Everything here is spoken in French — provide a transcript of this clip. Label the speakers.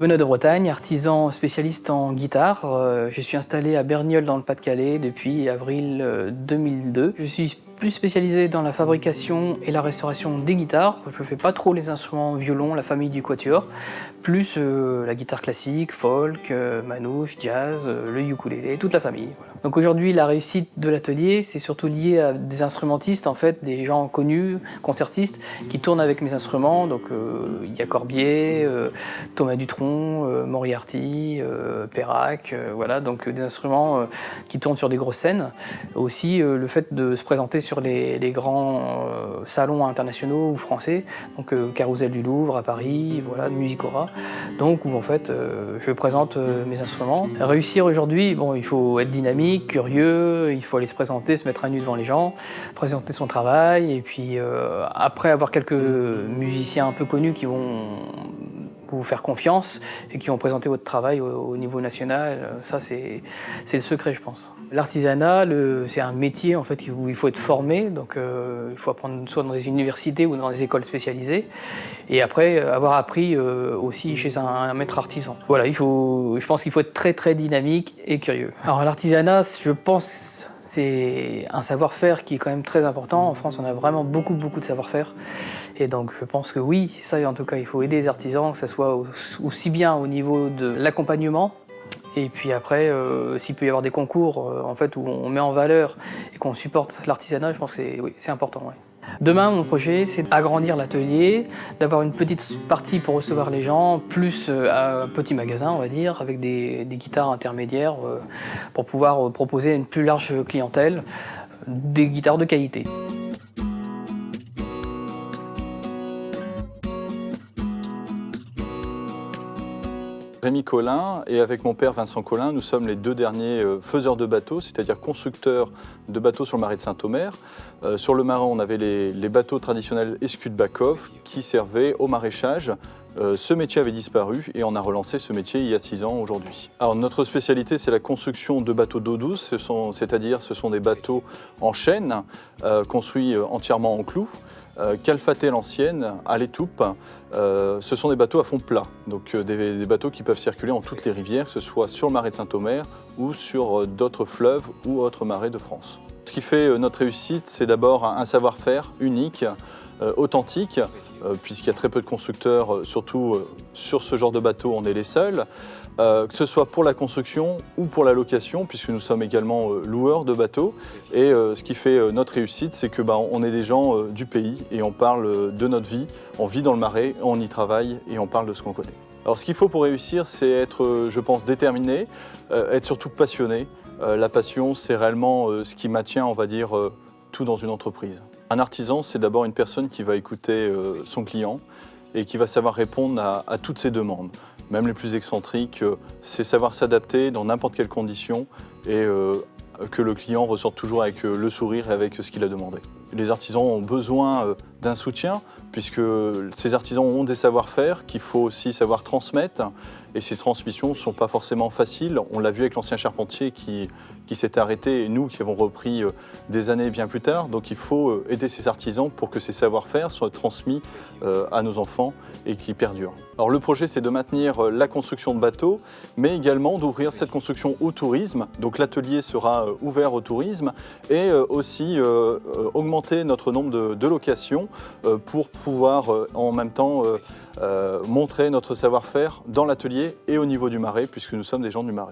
Speaker 1: Benoît de Bretagne, artisan spécialiste en guitare. Je suis installé à Bernioles dans le Pas-de-Calais depuis avril 2002. Je suis plus spécialisé dans la fabrication et la restauration des guitares. Je ne fais pas trop les instruments violon, la famille du quatuor, plus la guitare classique, folk, manouche, jazz, le ukulélé, toute la famille. Voilà. Donc aujourd'hui, la réussite de l'atelier, c'est surtout lié à des instrumentistes, en fait, des gens connus, concertistes, qui tournent avec mes instruments. Donc il y a Corbier, Thomas Dutronc, Moriarty, Perrac, voilà, donc des instruments qui tournent sur des grosses scènes. Aussi le fait de se présenter sur les grands salons internationaux ou français, donc Carousel du Louvre à Paris, voilà, Musicora, donc où en fait je présente mes instruments. Réussir aujourd'hui, bon, il faut être dynamique, curieux, il faut aller se présenter, se mettre à nu devant les gens, présenter son travail, et puis après avoir quelques musiciens un peu connus qui vont vous faire confiance et qui vont présenter votre travail au niveau national, ça c'est le secret, je pense. L'artisanat, c'est un métier en fait où il faut être formé, donc il faut apprendre soit dans des universités ou dans des écoles spécialisées, et après avoir appris aussi chez un maître artisan. Voilà, je pense qu'il faut être très très dynamique et curieux. Alors l'artisanat, je pense, c'est un savoir-faire qui est quand même très important. En France, on a vraiment beaucoup de savoir-faire. Et donc, je pense que oui, ça, en tout cas, il faut aider les artisans, que ce soit aussi bien au niveau de l'accompagnement, et puis après, s'il peut y avoir des concours en fait, où on met en valeur et qu'on supporte l'artisanat, je pense que c'est important. Ouais. Demain, mon projet, c'est d'agrandir l'atelier, d'avoir une petite partie pour recevoir les gens, plus un petit magasin, on va dire, avec des guitares intermédiaires pour pouvoir proposer à une plus large clientèle des guitares de qualité.
Speaker 2: Rémi Collin et avec mon père Vincent Collin, nous sommes les deux derniers faiseurs de bateaux, c'est-à-dire constructeurs de bateaux sur le marais de Saint-Omer. Sur le marais, on avait les bateaux traditionnels Escu de Bakov qui servaient au maraîchage. Ce métier avait disparu et on a relancé ce métier il y a 6 ans aujourd'hui. Alors notre spécialité, c'est la construction de bateaux d'eau douce, c'est-à-dire ce sont des bateaux en chaîne construits entièrement en clous. Calfaté l'ancienne, à l'étoupe, ce sont des bateaux à fond plat, donc des bateaux qui peuvent circuler en toutes les rivières, que ce soit sur le marais de Saint-Omer ou sur d'autres fleuves ou autres marais de France. Ce qui fait notre réussite, c'est d'abord un savoir-faire unique, authentique, puisqu'il y a très peu de constructeurs, surtout sur ce genre de bateau, on est les seuls. Que ce soit pour la construction ou pour la location, puisque nous sommes également loueurs de bateaux. Et ce qui fait notre réussite, c'est que on est des gens du pays et on parle de notre vie. On vit dans le marais, on y travaille et on parle de ce qu'on connaît. Alors ce qu'il faut pour réussir, c'est être, je pense, déterminé, être surtout passionné. La passion, c'est réellement ce qui maintient, on va dire, tout dans une entreprise. Un artisan, c'est d'abord une personne qui va écouter son client et qui va savoir répondre à toutes ses demandes. Même les plus excentriques, c'est savoir s'adapter dans n'importe quelle condition et que le client ressorte toujours avec le sourire et avec ce qu'il a demandé. Les artisans ont besoin d'un soutien puisque ces artisans ont des savoir-faire qu'il faut aussi savoir transmettre et ces transmissions ne sont pas forcément faciles. On l'a vu avec l'ancien charpentier qui s'est arrêté et nous qui avons repris des années bien plus tard. Donc il faut aider ces artisans pour que ces savoir-faire soient transmis à nos enfants et qui perdurent. Alors le projet, c'est de maintenir la construction de bateaux, mais également d'ouvrir cette construction au tourisme. Donc l'atelier sera ouvert au tourisme et aussi augmenter notre nombre de locations pour pouvoir en même temps montrer notre savoir-faire dans l'atelier et au niveau du marais, puisque nous sommes des gens du marais.